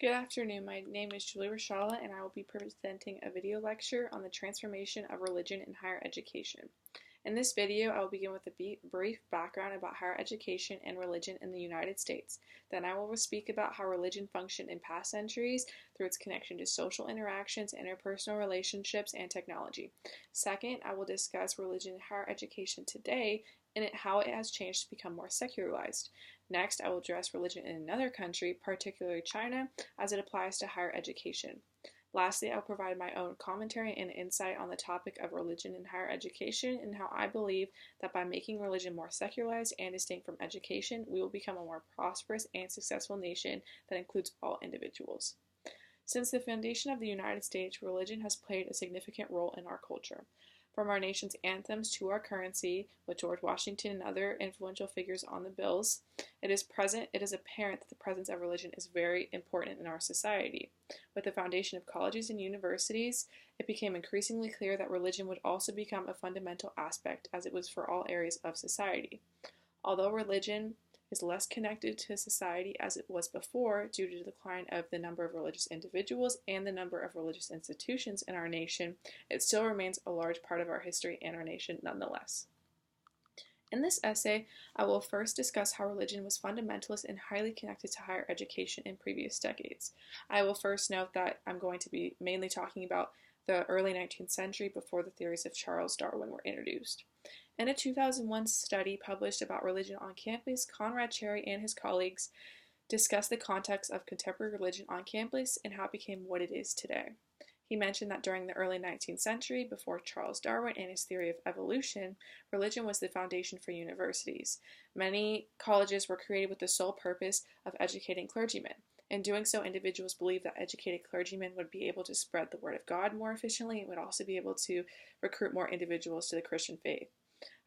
Good afternoon. My name is Julie Rashala, and I will be presenting a video lecture on the transformation of religion in higher education. In this video, I will begin with a brief background about higher education and religion in the United States. Then I will speak about how religion functioned in past centuries through its connection to social interactions, interpersonal relationships, and technology. Second, I will discuss religion in higher education today and how it has changed to become more secularized. Next, I will address religion in another country, particularly China, as it applies to higher education. Lastly, I'll provide my own commentary and insight on the topic of religion in higher education and how I believe that by making religion more secularized and distinct from education, we will become a more prosperous and successful nation that includes all individuals. Since the foundation of the United States, religion has played a significant role in our culture. From our nation's anthems to our currency, with George Washington and other influential figures on the bills, it is apparent that the presence of religion is very important in our society. With the foundation of colleges and universities, it became increasingly clear that religion would also become a fundamental aspect, as it was for all areas of society. Although religion is less connected to society as it was before due to the decline of the number of religious individuals and the number of religious institutions in our nation, it still remains a large part of our history and our nation nonetheless. In this essay, I will first discuss how religion was fundamentalist and highly connected to higher education in previous decades. I will first note that I'm going to be mainly talking about the early 19th century before the theories of Charles Darwin were introduced. In a 2001 study published about religion on campus, Conrad Cherry and his colleagues discussed the context of contemporary religion on campus and how it became what it is today. He mentioned that during the early 19th century, before Charles Darwin and his theory of evolution, religion was the foundation for universities. Many colleges were created with the sole purpose of educating clergymen. In doing so, individuals believed that educated clergymen would be able to spread the word of God more efficiently and would also be able to recruit more individuals to the Christian faith.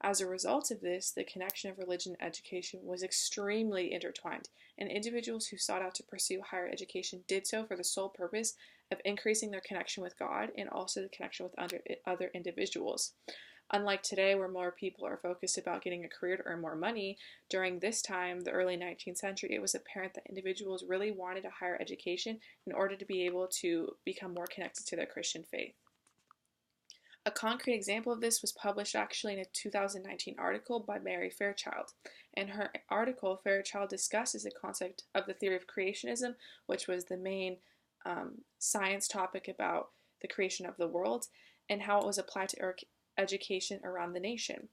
As a result of this, the connection of religion and education was extremely intertwined, and individuals who sought out to pursue higher education did so for the sole purpose of increasing their connection with God and also the connection with other individuals. Unlike today, where more people are focused about getting a career to earn more money, during this time, the early 19th century, it was apparent that individuals really wanted a higher education in order to be able to become more connected to their Christian faith. A concrete example of this was published actually in a 2019 article by Mary Fairchild. In her article, Fairchild discusses the concept of the theory of creationism, which was the main science topic about the creation of the world, and how it was applied to education around the nation.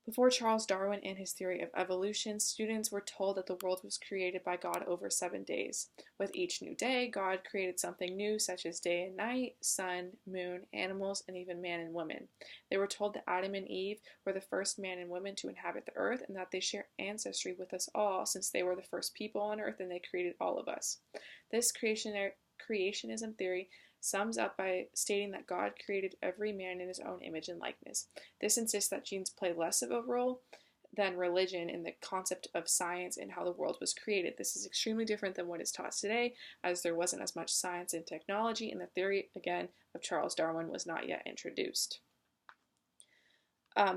Before Charles Darwin and his theory of evolution, students were told that the world was created by God over 7 days. With each new day, God created something new, such as day and night, sun, moon, animals, and even man and woman. They were told that Adam and Eve were the first man and woman to inhabit the earth and that they share ancestry with us all, since they were the first people on earth and they created all of us. This creationism theory sums up by stating that God created every man in his own image and likeness. This insists that genes play less of a role than religion in the concept of science and how the world was created. This is extremely different than what is taught today, as there wasn't as much science and technology, and the theory, again, of Charles Darwin was not yet introduced.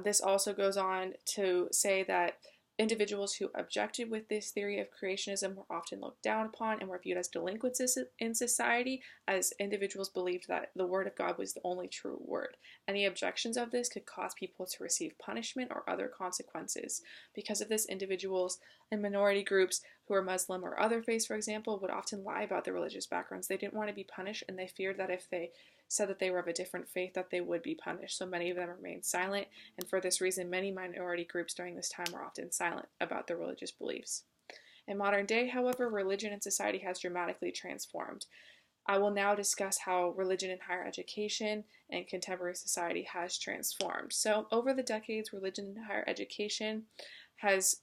This also goes on to say that individuals who objected with this theory of creationism were often looked down upon and were viewed as delinquents in society, as individuals believed that the word of God was the only true word. Any objections of this could cause people to receive punishment or other consequences. Because of this, individuals in minority groups who are Muslim or other faiths, for example, would often lie about their religious backgrounds. They didn't want to be punished, and they feared that if they said that they were of a different faith, that they would be punished. So many of them remained silent, and for this reason, many minority groups during this time were often silent about their religious beliefs. In modern day, however, religion and society has dramatically transformed. I will now discuss how religion in higher education and contemporary society has transformed. So, over the decades, religion in higher education has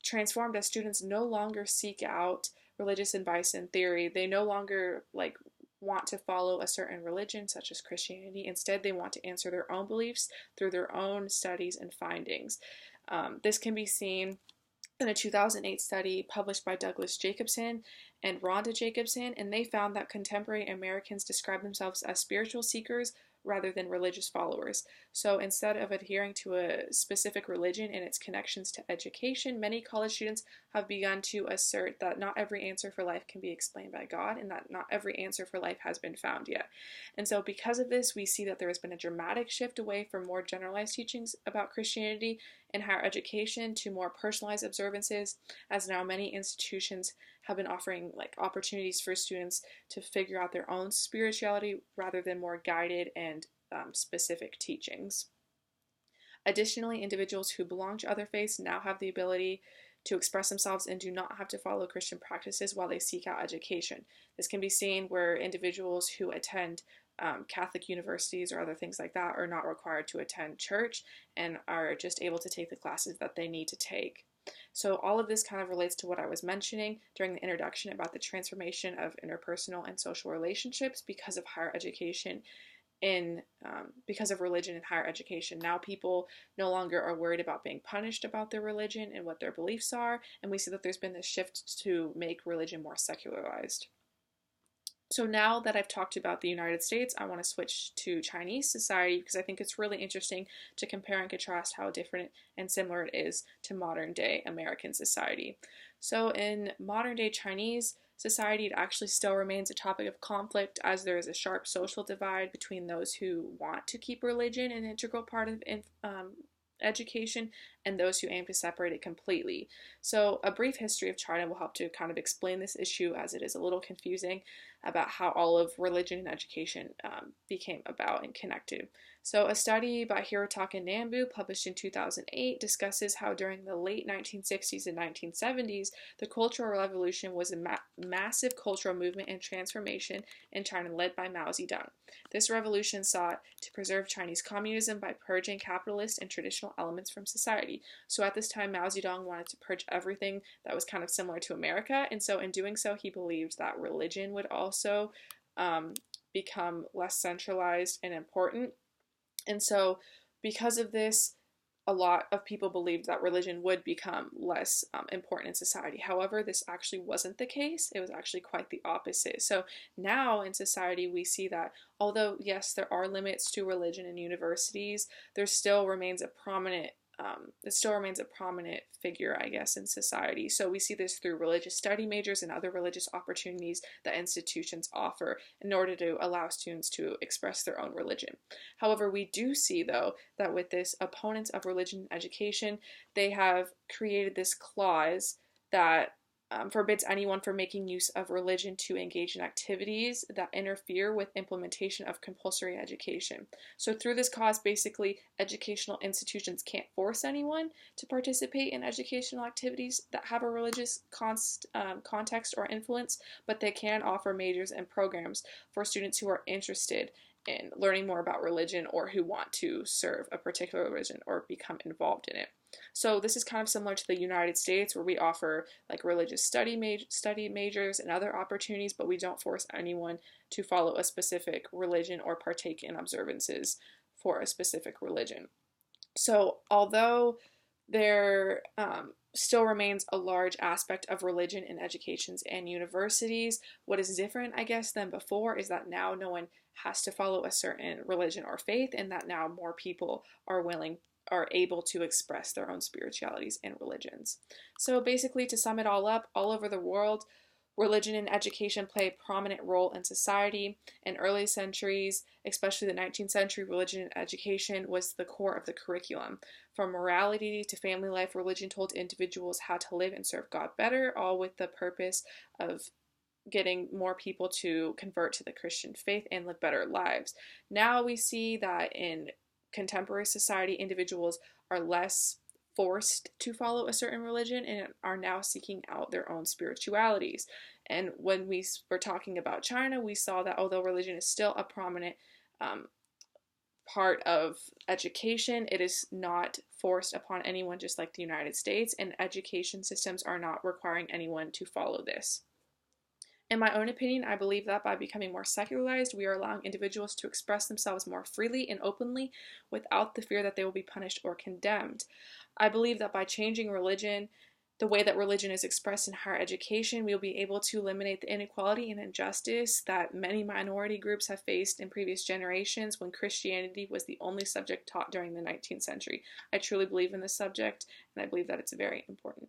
transformed as students no longer seek out religious advice and theory. They no longer want to follow a certain religion, such as Christianity. Instead, they want to answer their own beliefs through their own studies and findings. This can be seen in a 2008 study published by Douglas Jacobson and Rhonda Jacobson, and they found that contemporary Americans describe themselves as spiritual seekers rather than religious followers. So instead of adhering to a specific religion and its connections to education, many college students have begun to assert that not every answer for life can be explained by God, and that not every answer for life has been found yet. And so because of this, we see that there has been a dramatic shift away from more generalized teachings about Christianity in higher education to more personalized observances, as now many institutions have been offering opportunities for students to figure out their own spirituality rather than more guided and specific teachings. Additionally, individuals who belong to other faiths now have the ability to express themselves and do not have to follow Christian practices while they seek out education. This can be seen where individuals who attend Catholic universities or other things like that are not required to attend church and are just able to take the classes that they need to take. So all of this kind of relates to what I was mentioning during the introduction about the transformation of interpersonal and social relationships because of higher education because of religion in higher education. Now people no longer are worried about being punished about their religion and what their beliefs are, and we see that there's been this shift to make religion more secularized. So now that I've talked about the United States, I want to switch to Chinese society because I think it's really interesting to compare and contrast how different and similar it is to modern day American society. So in modern day Chinese society, it actually still remains a topic of conflict as there is a sharp social divide between those who want to keep religion an integral part of education and those who aim to separate it completely. So a brief history of China will help to kind of explain this issue, as it is a little confusing about how all of religion and education became about and connected. So a study by Hirotaka Nambu, published in 2008, discusses how during the late 1960s and 1970s, the Cultural Revolution was a massive cultural movement and transformation in China led by Mao Zedong. This revolution sought to preserve Chinese communism by purging capitalist and traditional elements from society. So at this time, Mao Zedong wanted to purge everything that was kind of similar to America, and so in doing so, he believed that religion would also become less centralized and important. And so because of this, a lot of people believed that religion would become less important in society. However, this actually wasn't the case. It was actually quite the opposite. So now in society, we see that although, yes, there are limits to religion in universities, there still remains a prominent figure, I guess, in society. So we see this through religious study majors and other religious opportunities that institutions offer in order to allow students to express their own religion. However, we do see, though, that with this opponents of religion education, they have created this clause that forbids anyone from making use of religion to engage in activities that interfere with implementation of compulsory education. So through this cause, basically, educational institutions can't force anyone to participate in educational activities that have a religious context or influence, but they can offer majors and programs for students who are interested in learning more about religion or who want to serve a particular religion or become involved in it. So this is kind of similar to the United States, where we offer religious study majors and other opportunities, but we don't force anyone to follow a specific religion or partake in observances for a specific religion. So although there still remains a large aspect of religion in educations and universities, what is different, I guess, than before is that now no one has to follow a certain religion or faith, and that now more people are able to express their own spiritualities and religions. So basically, to sum it all up, all over the world, religion and education play a prominent role in society. In early centuries, especially the 19th century, religion and education was the core of the curriculum. From morality to family life, religion told individuals how to live and serve God better, all with the purpose of getting more people to convert to the Christian faith and live better lives. Now we see that in contemporary society, individuals are less forced to follow a certain religion and are now seeking out their own spiritualities. And when we were talking about China, we saw that although religion is still a prominent part of education, it is not forced upon anyone, just like the United States, and education systems are not requiring anyone to follow this. In my own opinion, I believe that by becoming more secularized, we are allowing individuals to express themselves more freely and openly without the fear that they will be punished or condemned. I believe that by changing religion the way that religion is expressed in higher education, we'll be able to eliminate the inequality and injustice that many minority groups have faced in previous generations when Christianity was the only subject taught during the 19th century. I truly believe in this subject, and I believe that it's very important.